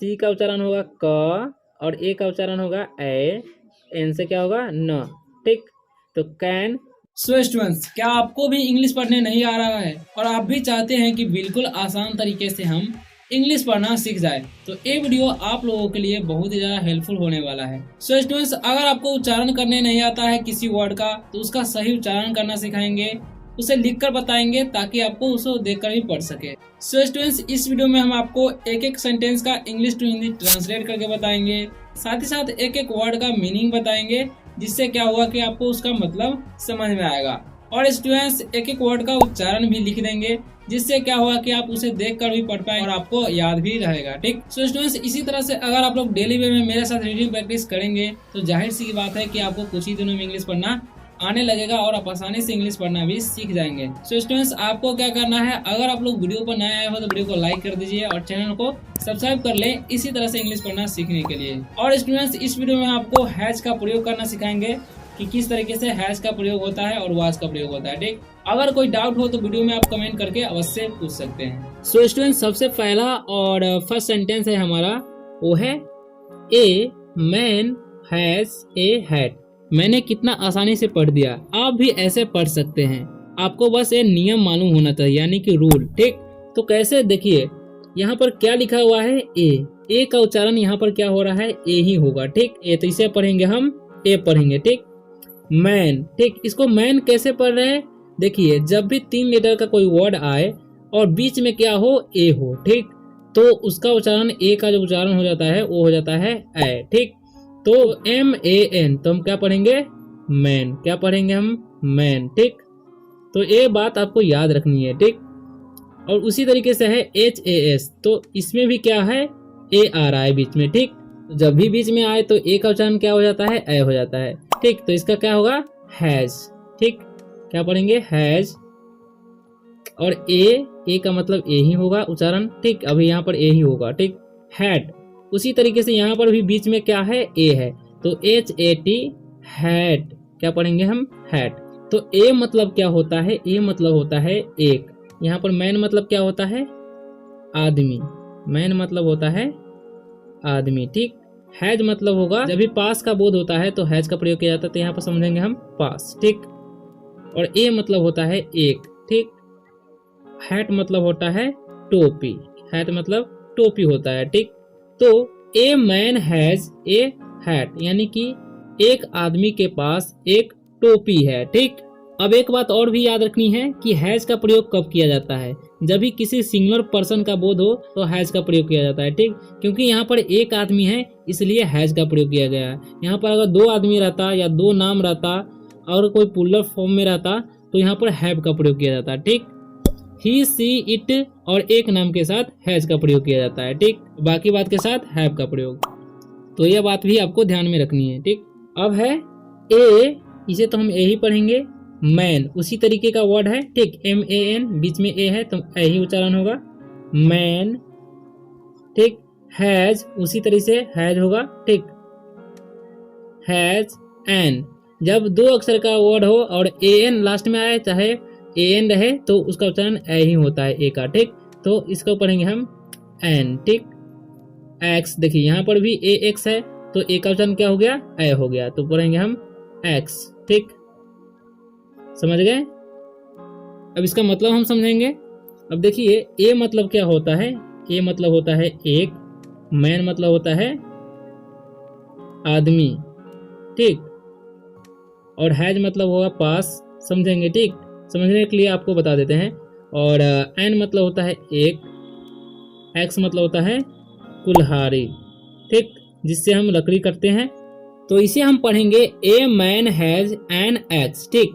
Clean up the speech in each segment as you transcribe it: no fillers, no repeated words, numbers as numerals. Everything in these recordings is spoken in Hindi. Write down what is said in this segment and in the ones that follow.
सी का उच्चारण होगा क और ए का उच्चारण होगा ए, एन से क्या होगा न। ठीक, तो कैन। सो स्टूडेंट्स, क्या आपको भी इंग्लिश पढ़ने नहीं आ रहा है और आप भी चाहते हैं कि बिल्कुल आसान तरीके से हम इंग्लिश पढ़ना सीख जाए, तो ये वीडियो आप लोगों के लिए बहुत ही ज्यादा हेल्पफुल होने वाला है। सो स्टूडेंट्स, अगर आपको उच्चारण करने नहीं आता है किसी वर्ड का, तो उसका सही उच्चारण करना सिखाएंगे, उसे लिखकर बताएंगे ताकि आपको उसे देखकर भी पढ़ सके। सो स्टूडेंट्स, इस वीडियो में हम आपको एक एक सेंटेंस का इंग्लिश टू हिंदी ट्रांसलेट करके बताएंगे, साथ ही साथ एक एक वर्ड का मीनिंग बताएंगे, जिससे क्या हुआ कि आपको उसका मतलब समझ में आएगा। और स्टूडेंट्स, एक एक वर्ड का उच्चारण भी लिख देंगे, जिससे क्या हुआ कि आप उसे देखकर भी पढ़ पाए और आपको याद भी रहेगा। ठीक, सो स्टूडेंट्स, इसी तरह से अगर आप लोग डेली वे में मेरे साथ रीडिंग प्रैक्टिस करेंगे, तो जाहिर सी बात है कि आपको कुछ ही दिनों में इंग्लिश पढ़ना आने लगेगा और आप आसानी से इंग्लिश पढ़ना भी सीख जाएंगे। सो स्टूडेंट्स, आपको क्या करना है, अगर आप लोग वीडियो पर नए आए हो तो वीडियो को लाइक कर दीजिए और चैनल को सब्सक्राइब कर लें, इसी तरह से इंग्लिश पढ़ना सीखने के लिए। और स्टूडेंट्स, इस वीडियो में आपको हैज का प्रयोग करना सिखाएंगे कि किस तरीके से हैज का प्रयोग होता है और वाज का प्रयोग होता है। ठीक, अगर कोई डाउट हो तो वीडियो में आप कमेंट करके अवश्य पूछ सकते हैं। सो स्टूडेंट्स, सबसे पहला और फर्स्ट सेंटेंस है हमारा, वो है a man has A hat. मैंने कितना आसानी से पढ़ दिया, आप भी ऐसे पढ़ सकते हैं। आपको बस ये नियम मालूम होना चाहिए, यानी कि रूल। ठीक, तो कैसे, देखिए यहाँ पर क्या लिखा हुआ है, ए का उच्चारण यहाँ पर क्या हो रहा है, ए ही होगा। ठीक, ए तो इसे पढ़ेंगे हम, ए पढ़ेंगे। ठीक, मैन। ठीक, इसको मैन कैसे पढ़ रहे हैं, देखिए जब भी 3 लेटर का कोई वर्ड आए और बीच में क्या हो, ए हो, ठीक, तो उसका उच्चारण, ए का जो उच्चारण हो जाता है वो हो जाता है ए। ठीक, तो MAN, तो हम क्या पढ़ेंगे, मैन। क्या पढ़ेंगे हम, मैन। ठीक, तो ये बात आपको याद रखनी है। ठीक, और उसी तरीके से है HAS, तो इसमें भी क्या है, ए आ रहा है बीच में। ठीक, जब भी बीच में आए तो ए का उच्चारण क्या हो जाता है, ए हो जाता है। ठीक, तो इसका क्या होगा, हैज। ठीक, क्या पढ़ेंगे, हैज। और ए का मतलब ए ही होगा उच्चारण। ठीक, अभी यहाँ पर ए ही होगा। ठीक, हैड। उसी तरीके से यहाँ पर भी बीच में क्या है, ए है, तो HAT, हैड। क्या पढ़ेंगे हम, हैड। तो ए मतलब क्या होता है, ए मतलब होता है एक। यहाँ पर मैन मतलब क्या होता है, आदमी। मैन मतलब होता है आदमी। ठीक, हैज मतलब होगा, जब भी पास का बोध होता है तो हैज का प्रयोग किया जाता है, तो यहाँ पर समझेंगे हम पास। ठीक, और ए मतलब होता है एक। ठीक, हैट मतलब होता है टोपी। हैट मतलब टोपी होता है। ठीक, तो a man has A hat, यानी कि एक आदमी के पास एक टोपी है। ठीक, अब एक बात और भी याद रखनी है कि हैज का प्रयोग कब किया जाता है, जब भी किसी सिंगुलर पर्सन का बोध हो तो हैज का प्रयोग किया जाता है। ठीक, क्योंकि यहाँ पर एक आदमी है इसलिए हैज का प्रयोग किया गया है। यहाँ पर अगर 2 आदमी रहता या 2 नाम रहता और कोई पुलर फॉर्म में रहता तो यहाँ पर हैव का प्रयोग किया जाता है। ठीक, ही सी इट और एक नाम के साथ हैज का प्रयोग किया जाता है। ठीक, बाकी बात के साथ हैव का प्रयोग, तो यह बात भी आपको ध्यान में रखनी है। ठीक, अब है ए, इसे तो हम ए ही पढ़ेंगे। मैन उसी तरीके का वर्ड है। ठीक, MAN, बीच में ए है तो ए ही उच्चारण होगा, मैन। ठीक, हैज उसी तरीके से हैज होगा। ठीक, हैज एन, जब 2 अक्षर का वर्ड हो और AN लास्ट में आए, चाहे AN रहे, तो उसका उच्चारण ए ही होता है, ए का। ठीक, तो इसको पढ़ेंगे हम एन। ठीक, एक्स, देखिए यहाँ पर भी AX है तो ए का उच्चारण क्या हो गया, ए हो गया, तो पढ़ेंगे हम एक्स। ठीक, समझ गए। अब इसका मतलब हम समझेंगे। अब देखिए ए मतलब क्या होता है, ए मतलब होता है एक, मैन मतलब होता है आदमी। ठीक, और हैज मतलब होगा पास, समझेंगे। ठीक, समझने के लिए आपको बता देते हैं। और एन मतलब होता है एक, एक्स मतलब होता है कुल्हाड़ी। ठीक, जिससे हम लकड़ी करते हैं, तो इसे हम पढ़ेंगे ए मैन हैज एन एक्स। ठीक,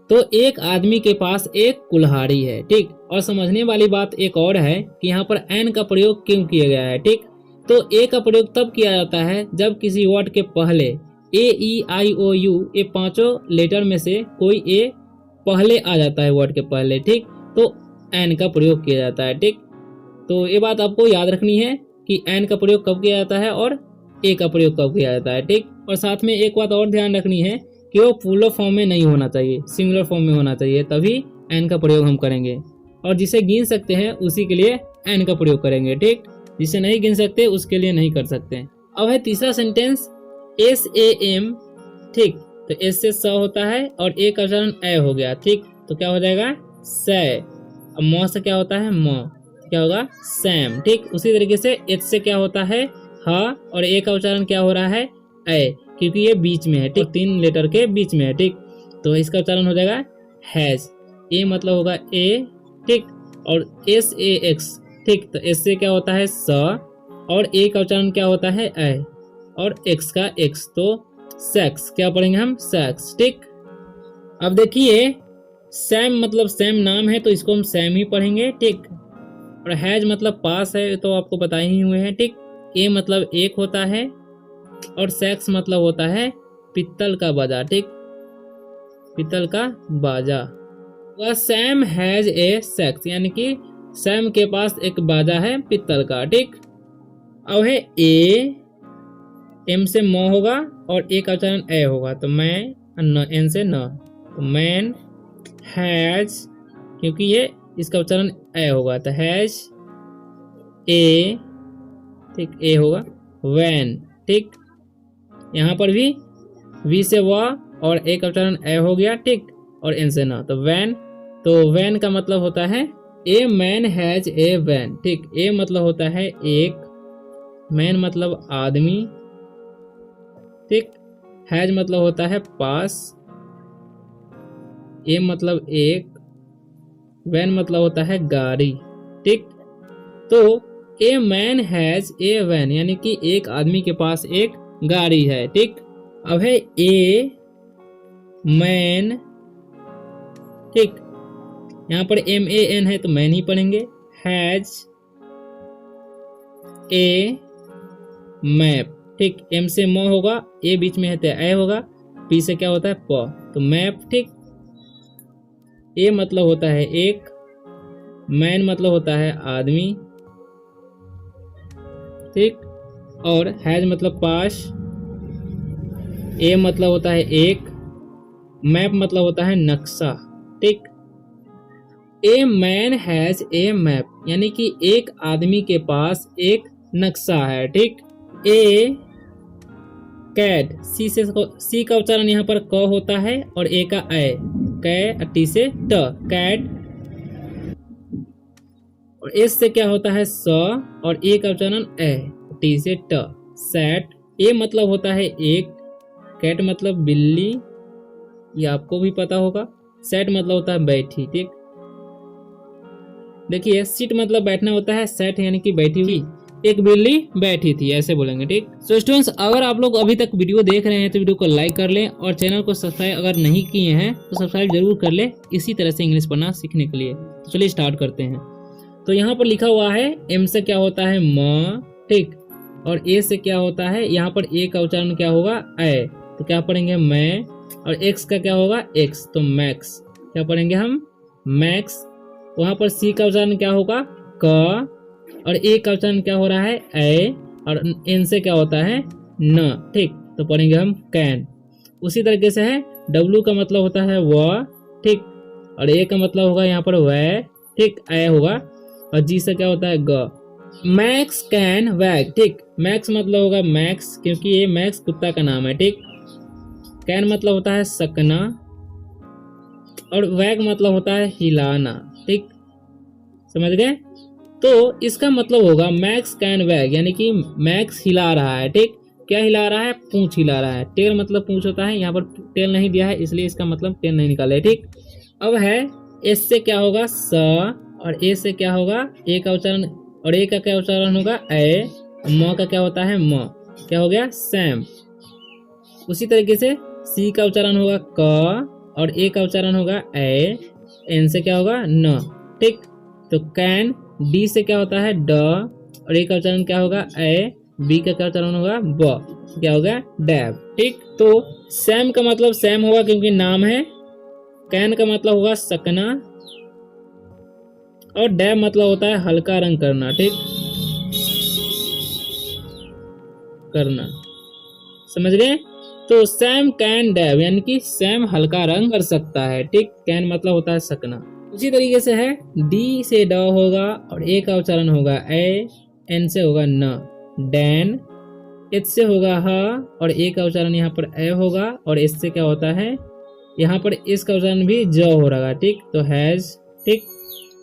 तो एक आदमी के पास एक कुल्हाड़ी है। ठीक, और समझने वाली बात एक और है कि यहाँ पर एन का प्रयोग क्यों किया गया है। ठीक, तो ए का प्रयोग तब किया जाता है जब किसी वर्ड के पहले AEIOU, ये 5 लेटर में से कोई ए पहले आ जाता है वर्ड के पहले। ठीक, तो एन का प्रयोग किया जाता है। ठीक, तो ये बात आपको याद रखनी है कि एन का प्रयोग कब किया जाता है और ए का प्रयोग कब किया जाता है। ठीक, और साथ में एक बात और ध्यान रखनी है कि वो प्लूरल फॉर्म में नहीं होना चाहिए, सिंगुलर फॉर्म में होना चाहिए, तभी एन का प्रयोग हम करेंगे। और जिसे गिन सकते हैं उसी के लिए एन का प्रयोग करेंगे। ठीक, जिसे नहीं गिन सकते उसके लिए नहीं कर सकते। अब है तीसरा सेंटेंस SAM, ठीक। तो एस से स होता है और ए का उच्चारण ए हो गया, ठीक। तो क्या हो जाएगा से। अब म से क्या होता है म, क्या होगा सैम, ठीक। उसी तरीके से एच से क्या होता है ह और ए का उच्चारण क्या हो रहा है ए, क्योंकि ये बीच में है, ठीक। 3 लेटर के बीच में है, ठीक। तो इसका उच्चारण हो जाएगा हैज। ए मतलब होगा ए, ठीक। और SAX, ठीक। तो एस से क्या होता है स और ए का उच्चारण क्या होता है ए और एक्स का एक्स, तो सेक्स। क्या पढ़ेंगे हम सेक्स, ठीक। अब देखिए सैम मतलब सैम नाम है तो इसको हम सैम ही पढ़ेंगे, ठीक। और हैज मतलब पास है तो आपको बता ही हुए हैं, ठीक। ए मतलब एक होता है और सेक्स मतलब होता है पित्तल का बाजा, ठीक। पित्तल का बाजा। वह सैम हैज ए सेक्स, यानी कि सैम के पास एक बाजा है पित्तल का, ठीक। अब है ए, एम से म होगा और ए का उच्चारण ए होगा, तो मैं न, एन से न, तो मैन हैज, क्योंकि ये इसका उच्चारण ए होगा तो हैज ए, ठीक। ए होगा वैन, ठीक। यहाँ पर भी वी से व और ए का उच्चारण ए हो गया, ठीक। और एन से न, तो वैन। तो वैन का मतलब होता है a man has a van, ठीक। ए मतलब होता है एक, मैन मतलब आदमी, ठीक। हैज मतलब होता है पास, ए मतलब एक, वैन मतलब होता है गाड़ी, ठीक। तो a man has a van, यानी कि एक आदमी के पास एक गाड़ी है, ठीक। अब है ए मैन, ठीक। यहाँ पर MAN है तो मैन ही पढ़ेंगे। हैज ए मैप, ठीक। एम से म होगा, ए बीच में है तो ए होगा, पी से क्या होता है प, तो मैप, ठीक। ए मतलब होता है एक, मैन मतलब होता है आदमी, ठीक। और हैज मतलब पास, ए मतलब होता है एक, मैप मतलब होता है नक्शा, ठीक। ए मैन हैज ए मैप, यानी कि एक आदमी के पास एक नक्शा है, ठीक। ए कैट, सी का उच्चारण यहाँ पर क होता है और ए का ए, कै, टी से ट, कैट। और एस से क्या होता है स और ए का उच्चारण ए, टी से ट, सैट। ए मतलब होता है एक, कैट मतलब बिल्ली, ये आपको भी पता होगा। सैट मतलब होता है बैठी, ठीक। देखिए सीट मतलब बैठना होता है, सेट यानी कि बैठी हुई, एक बिल्ली बैठी थी, ऐसे बोलेंगे, ठीक। सो स्टूडेंट्स, अगर आप लोग अभी तक वीडियो देख रहे हैं तो वीडियो को लाइक कर लें और चैनल को सब्सक्राइब अगर नहीं किए हैं तो सब्सक्राइब जरूर कर ले, इसी तरह से इंग्लिश पढ़ना सीखने के लिए। तो चलिए स्टार्ट करते हैं। तो यहाँ पर लिखा हुआ है एम से क्या होता है म, ठीक। और ए से क्या होता है, यहाँ पर ए का उच्चारण क्या होगा ए, तो क्या पढ़ेंगे मैं। और एक्स का क्या होगा एक्स, तो मैक्स, क्या पढ़ेंगे हम मैक्स। वहां पर सी का उच्चारण क्या होगा क, और ए का उच्चारण क्या हो रहा है ए, और एन से क्या होता है न, ठीक। तो पढ़ेंगे हम कैन। उसी तरीके से है डब्ल्यू का मतलब होता है व, ठीक। और ए का मतलब होगा यहाँ पर वै, ठीक, ए होगा। और जी से क्या होता है ग, मैक्स कैन वैग, ठीक। मैक्स मतलब होगा मैक्स, क्योंकि ये मैक्स कुत्ता का नाम है, ठीक। कैन मतलब होता है सकना और वैग मतलब होता है हिलाना, ठीक। समझ गए। तो इसका मतलब होगा मैक्स कैन वैग, यानी कि मैक्स हिला रहा है, ठीक। क्या हिला रहा है, पूंछ हिला रहा है। टेल मतलब पूंछ होता है, यहाँ पर टेल नहीं दिया है इसलिए इसका मतलब टेल नहीं निकाले, ठीक। अब है एस से क्या होगा स और ए से क्या होगा ए का उच्चारण, और ए का क्या उच्चारण होगा ए, म का क्या होता है म, क्या हो गया सैम। उसी तरीके से सी का उच्चारण होगा क और ए का उच्चारण होगा ए, एन से क्या होगा न, ठीक। तो कैन, डी से क्या होता है ड और ए का उच्चारण क्या होगा ए, बी का क्या उच्चारण होगा ब, क्या होगा डैब, ठीक। तो सैम का मतलब सैम होगा क्योंकि नाम है, कैन का मतलब होगा सकना और डैब मतलब होता है हल्का रंग करना, ठीक, करना। समझ गए। तो सैम कैन डैब, यानी कि सैम हल्का रंग कर सकता है, ठीक। कैन मतलब होता है सकना। उसी तरीके से है डी से ड होगा और ए का उच्चारण होगा ए, एन से होगा न, डैन। एच से होगा ह और ए का उच्चारण यहाँ पर ए होगा, और एस से क्या होता है, यहाँ पर इस का उच्चारण भी ज हो रहा है, ठीक। तो हैज, ठीक।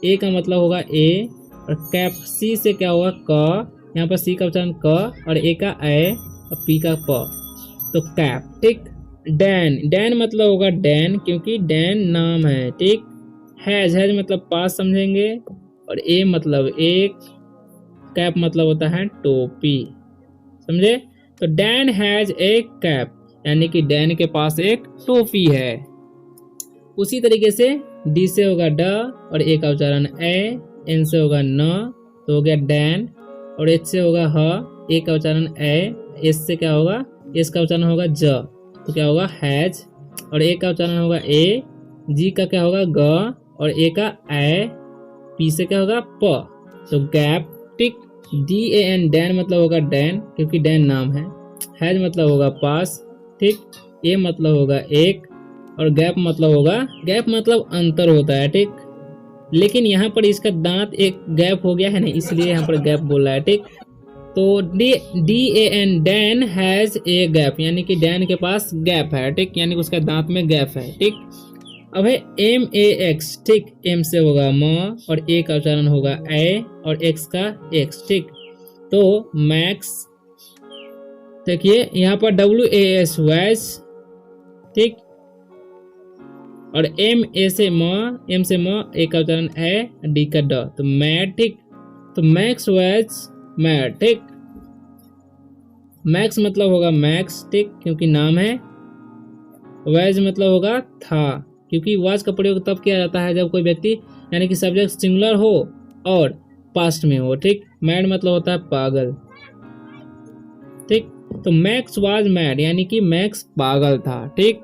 ए का मतलब होगा ए, और कैप सी से क्या होगा क, यहाँ पर सी का उच्चारण क और ए का ए और पी का प, तो कैप, ठीक। डैन, डैन मतलब होगा डैन, क्योंकि डैन नाम है, ठीक। हैज, हैज मतलब पास समझेंगे, और ए मतलब एक, कैप मतलब होता है टोपी, समझे। तो डैन हैज ए कैप, यानी कि डैन के पास एक टोपी है। उसी तरीके से डी से होगा ड और ए का उच्चारण ए, एन से होगा न, तो हो गया डैन, और एच से होगा ह, ए का उच्चारण ए, एस से क्या होगा, एस का उच्चारण होगा ज, तो क्या होगा हैज, और ए का उच्चारण होगा ए, जी का क्या होगा ग, और ए का ए, पी से क्या होगा प, तो गैप, ठीक। डी ए एन, डैन मतलब होगा डैन, क्योंकि डैन नाम है। हैज मतलब होगा पास, ठीक। ए मतलब होगा एक, और गैप मतलब होगा, गैप मतलब अंतर होता है, ठीक। लेकिन यहाँ पर इसका दांत एक गैप हो गया है ना, इसलिए यहाँ पर गैप बोल रहा है, ठीक। तो D A N, Dan has a gap, यानी कि डैन के पास गैप है, ठीक, यानी कि उसका दांत में गैप है, ठीक। अब है एम ए एक्स, ठीक। एम से होगा म, और ए का उच्चारण होगा ए, और एक्स का एक्स, ठीक। तो मैक्स, देखिए यहाँ पर डब्ल्यू ए एस वैस, ठीक। और एम ए से म, एम से म, ए का उच्चारण ए, डी का ड, तो मैट, ठीक। तो मैक्स वैस मैट, ठीक। मैक्स मतलब होगा मैक्स, ठीक, क्योंकि नाम है। वैज मतलब होगा था, क्योंकि वाज का प्रयोग तब किया जाता है जब कोई व्यक्ति, यानी कि सब्जेक्ट सिंगुलर हो और पास्ट में हो, ठीक। मैड मतलब होता है पागल, ठीक। तो मैक्स वाज मैड, यानी कि मैक्स पागल था, ठीक।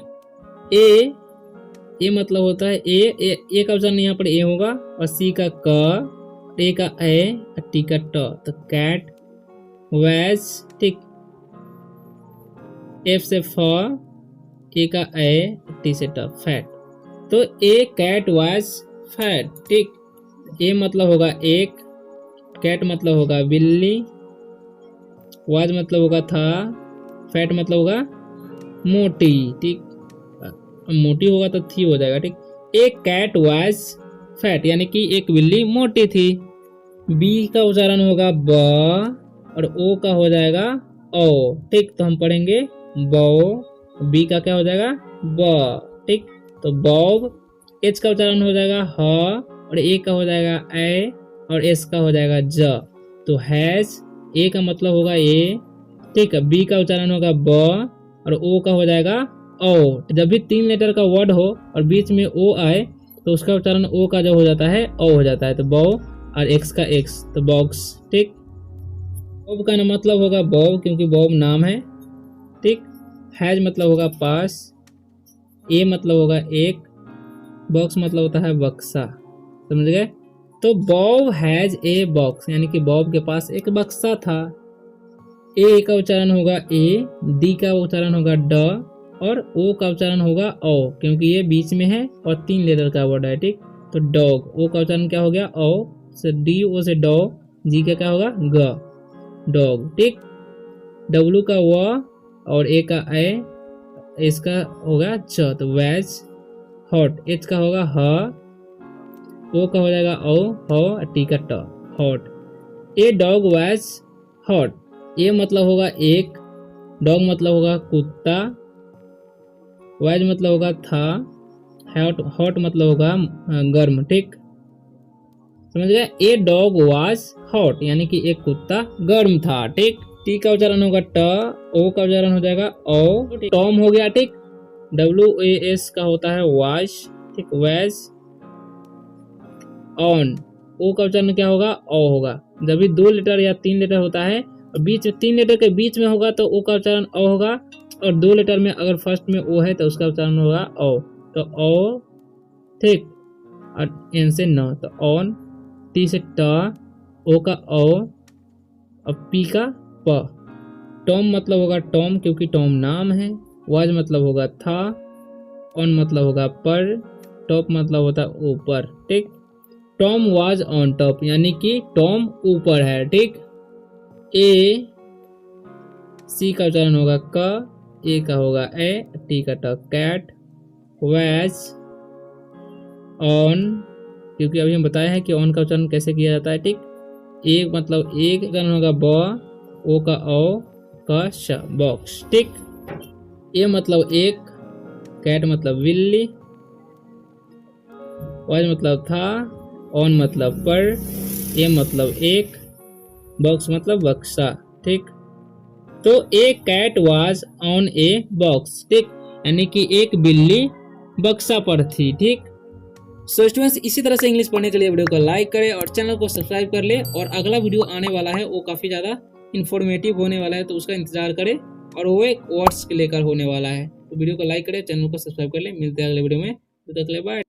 ए मतलब होता है ए का उच्चारण यहाँ पर ए होगा, और सी का क, ए का ए, और टी का ट, तो कैट वैज, ठीक। एफ से फ, ए का ए, टी से ट, फैट। तो ए कैट वाज फैट, ठीक। ए मतलब होगा एक, कैट मतलब होगा बिल्ली, वाज मतलब होगा था, फैट मतलब होगा मोटी, ठीक। मोटी होगा तो थी हो जाएगा, ठीक। ए कैट वाज फैट, यानी कि एक बिल्ली मोटी थी। बी का उच्चारण होगा ब, और ओ का हो जाएगा ओ, ठीक। तो हम पढ़ेंगे बो, बी का क्या हो जाएगा ब, ठीक। तो बॉब, एच का उच्चारण हो जाएगा ह, और ए का हो जाएगा ए, और एस का हो जाएगा ज, तो हैज, ए का मतलब होगा ए, ठीक है। बी का उच्चारण होगा ब, और ओ का हो जाएगा ओ। जब भी 3 लेटर का वर्ड हो और बीच में ओ आए तो उसका उच्चारण ओ का जो हो जाता है ओ हो जाता है, तो बो, और एक्स का एक्स, तो बॉक्स, ठीक। बॉब का मतलब होगा बॉब, क्योंकि बॉब नाम है, ठीक। हैज मतलब होगा पास, ए मतलब होगा एक, बॉक्स मतलब होता है बक्सा, समझ गए। तो बॉब हैज ए बॉक्स, यानी कि बॉब के पास एक बक्सा था। ए का उच्चारण होगा ए, डी का उच्चारण होगा ड, और ओ का उच्चारण होगा ओ, क्योंकि ये बीच में है और 3 लेटर का वर्ड है, ठीक। तो डॉग, ओ का उच्चारण क्या हो गया ओ, से डी ओ से डॉ, जी का क्या होगा ग, डॉग, ठीक। डब्ल्यू का व, और ए का ए, इसका होगा च, तो वैज हॉट, एच का होगा ह, ओ का हो जाएगा ओ, हो, टी का ट, hot. A dog was hot, a मतलब होगा एक, डॉग मतलब होगा कुत्ता, वैज मतलब होगा था, हॉट, हॉट मतलब होगा गर्म, ठीक, समझ गए। ए डॉग वाज हॉट, यानी कि एक कुत्ता गर्म था, ठीक। टी का उच्चारण होगा ट, ओ का उच्चारण हो जाएगा ओ, टॉम हो गया, ठीक। डब्ल्यू ए एस का होता है वाश, ठीक। वैज ऑन, ओ का उच्चारण क्या होगा ओ होगा। जब भी 2 लेटर या 3 लेटर होता है और बीच 3 लेटर के बीच में होगा तो ओ का उच्चारण ओ होगा, और 2 लेटर में अगर फर्स्ट में ओ है तो उसका उच्चारण होगा ओ, तो ओ, ठीक। और एन से न, तो ऑन, टी से ट, ओ का ओ, और पी का प। टॉम मतलब होगा टॉम, क्योंकि टॉम नाम है। वाज मतलब होगा था, ऑन मतलब होगा पर, टॉप मतलब होता है ऊपर, ठीक। टॉम वाज ऑन टॉप, यानी कि टॉम ऊपर है, ठीक। ए, सी का उच्चारण होगा क, ए का होगा ए, टी का ट, कैट, वैज, ऑन, क्योंकि अभी हम बताए हैं कि ऑन का उच्चारण कैसे किया जाता है, ठीक। एक मतलब एक उच्चारण होगा ब, ओ का ओ, का श, बॉक्स, ठीक। ए मतलब एक, कैट मतलब बिल्ली, वैज मतलब था, ऑन मतलब पर, ए मतलब एक, बॉक्स मतलब बक्सा, ठीक। तो a cat was on a box, ठीक, यानी कि एक बिल्ली बक्सा पर थी, ठीक। सो स्टूडेंट्स, इसी तरह से इंग्लिश पढ़ने के लिए वीडियो को लाइक करें और चैनल को सब्सक्राइब कर ले, और अगला वीडियो आने वाला है वो काफी ज्यादा इंफॉर्मेटिव होने वाला है, तो उसका इंतजार करें, और वो एक वर्ड्स लेकर होने वाला है। तो वीडियो को लाइक करें, चैनल को सब्सक्राइब कर ले, मिलते हैं अगले वीडियो में, तब तक के लिए बाय।